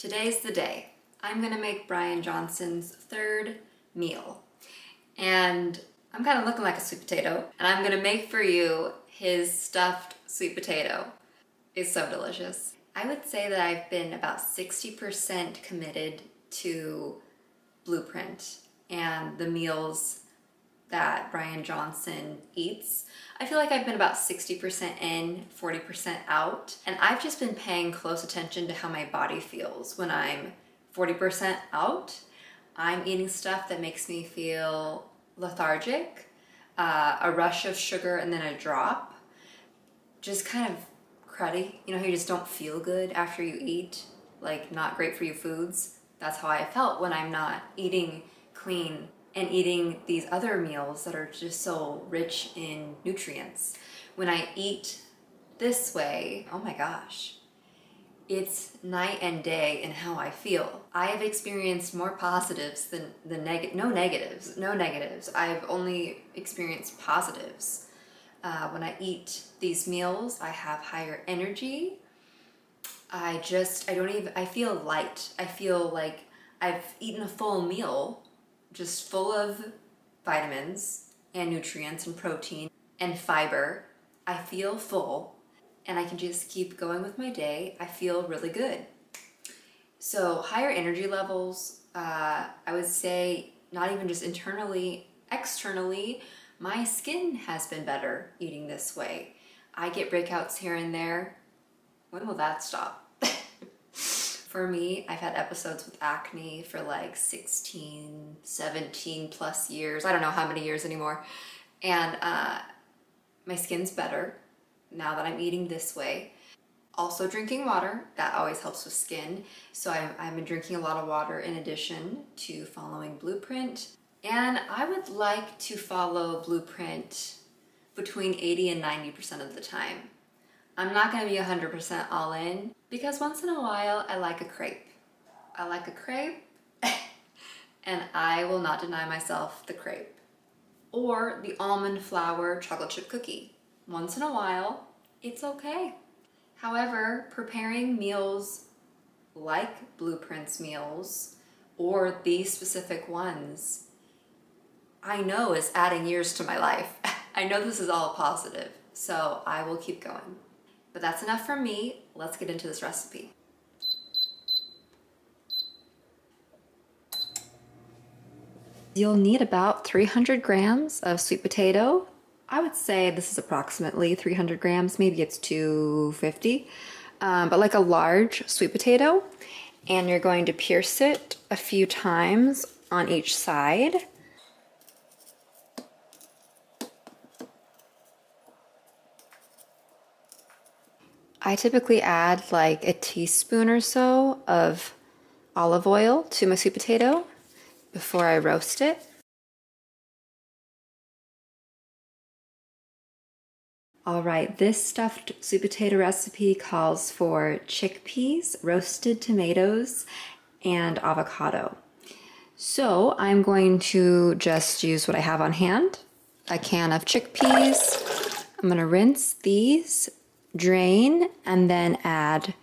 Today's the day. I'm gonna make Bryan Johnson's third meal. And I'm kind of looking like a sweet potato. And I'm gonna make for you his stuffed sweet potato. It's so delicious. I would say that I've been about 60% committed to Blueprint and the meals that Bryan Johnson eats. I feel like I've been about 60% in, 40% out, and I've just been paying close attention to how my body feels when I'm 40% out. I'm eating stuff that makes me feel lethargic, a rush of sugar and then a drop, just kind of cruddy. You know how you just don't feel good after you eat, like not great for you foods? That's how I felt when I'm not eating clean and eating these other meals that are just so rich in nutrients. When I eat this way, oh my gosh, it's night and day in how I feel. I have experienced more positives than no negatives. I've only experienced positives. When I eat these meals, I have higher energy. I feel light. I feel like I've eaten a full meal, just full of vitamins and nutrients and protein and fiber. I feel full and I can just keep going with my day. I feel really good. So higher energy levels, I would say not even just internally, externally, my skin has been better eating this way. I get breakouts here and there. When will that stop? For me, I've had episodes with acne for like 16, 17 plus years. I don't know how many years anymore. And my skin's better now that I'm eating this way. Also drinking water, that always helps with skin. So I've been drinking a lot of water in addition to following Blueprint. And I would like to follow Blueprint between 80 and 90% of the time. I'm not gonna be 100% all in because once in a while I like a crepe. I like a crepe and I will not deny myself the crepe. Or the almond flour chocolate chip cookie. Once in a while, it's okay. However, preparing meals like Blueprint's meals or these specific ones, I know is adding years to my life. I know this is all positive, so I will keep going. But that's enough from me. Let's get into this recipe. You'll need about 300 grams of sweet potato. I would say this is approximately 300 grams, maybe it's 250, but like a large sweet potato. And you're going to pierce it a few times on each side. I typically add like a teaspoon or so of olive oil to my sweet potato before I roast it. All right, this stuffed sweet potato recipe calls for chickpeas, roasted tomatoes, and avocado. So I'm going to just use what I have on hand. A can of chickpeas. I'm gonna rinse these, drain, and then add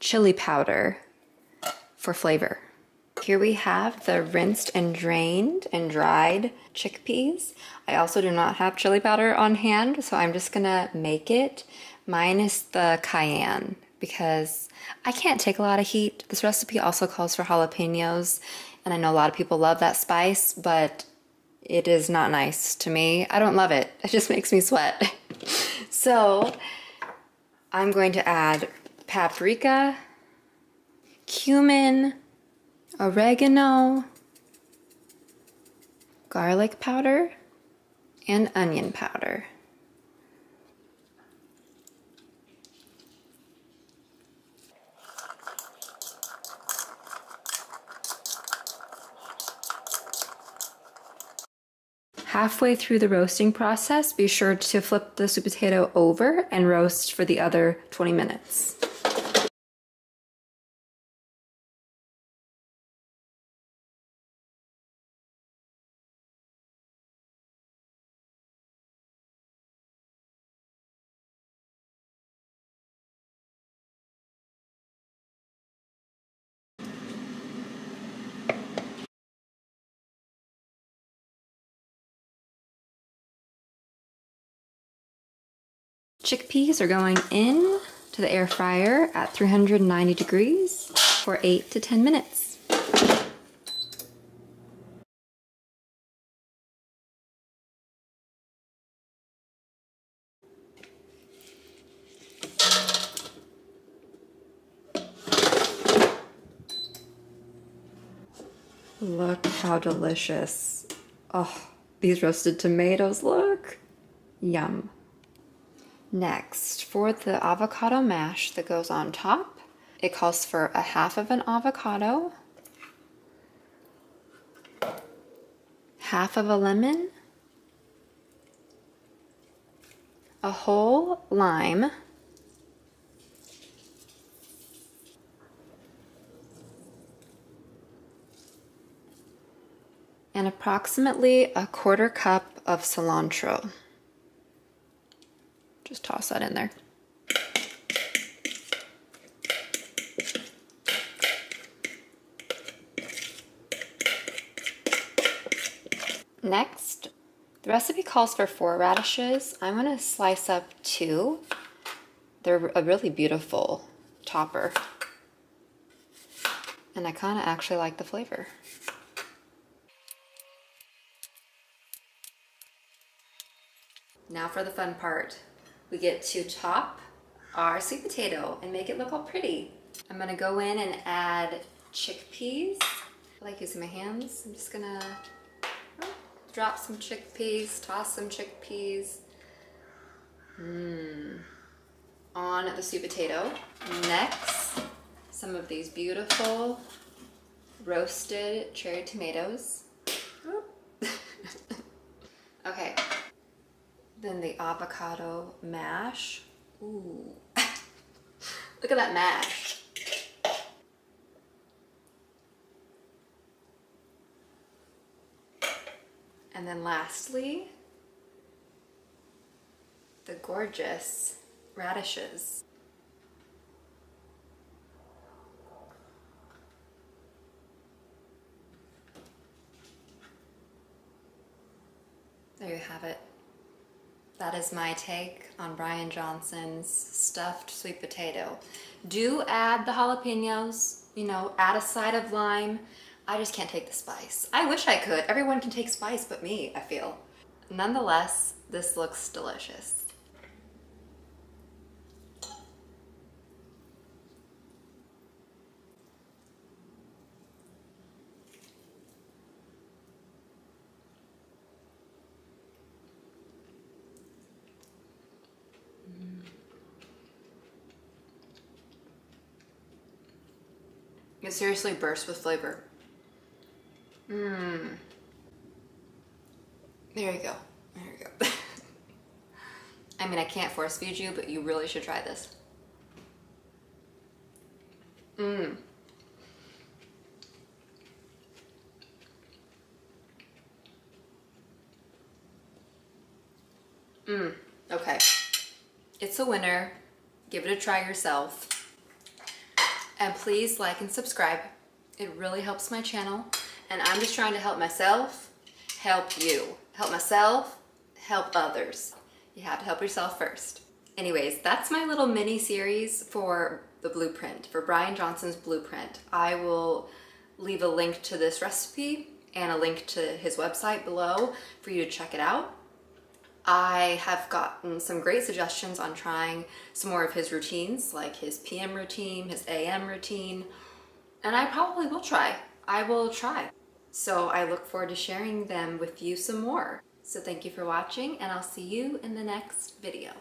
chili powder for flavor. Here we have the rinsed and drained and dried chickpeas. I also do not have chili powder on hand, so I'm just gonna make it minus the cayenne because I can't take a lot of heat. This recipe also calls for jalapenos, and I know a lot of people love that spice, but it is not nice to me. I don't love it. It just makes me sweat. So I'm going to add paprika, cumin, oregano, garlic powder, and onion powder. Halfway through the roasting process, be sure to flip the sweet potato over and roast for the other 20 minutes. chickpeas are going in to the air fryer at 390 degrees for 8 to 10 minutes. Look how delicious. Oh, these roasted tomatoes, look. Yum. Next, for the avocado mash that goes on top, it calls for a half of an avocado, half of a lemon, a whole lime, and approximately a quarter cup of cilantro. Just toss that in there. Next, the recipe calls for 4 radishes. I'm gonna slice up 2. They're a really beautiful topper. And I kinda actually like the flavor. Now for the fun part. We get to top our sweet potato and make it look all pretty. I'm gonna go in and add chickpeas. I like using my hands. I'm just gonna drop some chickpeas, toss some chickpeas on the sweet potato. Next, some of these beautiful roasted cherry tomatoes. Okay. Then the avocado mash. Ooh. Look at that mash. And then lastly, the gorgeous radishes. There you have it. That is my take on Bryan Johnson's stuffed sweet potato. Do add the jalapenos, you know, add a side of lime. I just can't take the spice. I wish I could. Everyone can take spice but me, I feel. Nonetheless, this looks delicious. It seriously bursts with flavor. There you go. There you go. I mean, I can't force feed you, but you really should try this. Okay. It's a winner. Give it a try yourself. And please like and subscribe. It really helps my channel. And I'm just trying to help myself, help you. Help myself, help others. You have to help yourself first. Anyways, that's my little mini series for the blueprint, for Bryan Johnson's blueprint. I will leave a link to this recipe and a link to his website below for you to check it out. I have gotten some great suggestions on trying some more of his routines, like his PM routine, his AM routine, and I probably will try. I will try. So I look forward to sharing them with you some more. So thank you for watching, and I'll see you in the next video.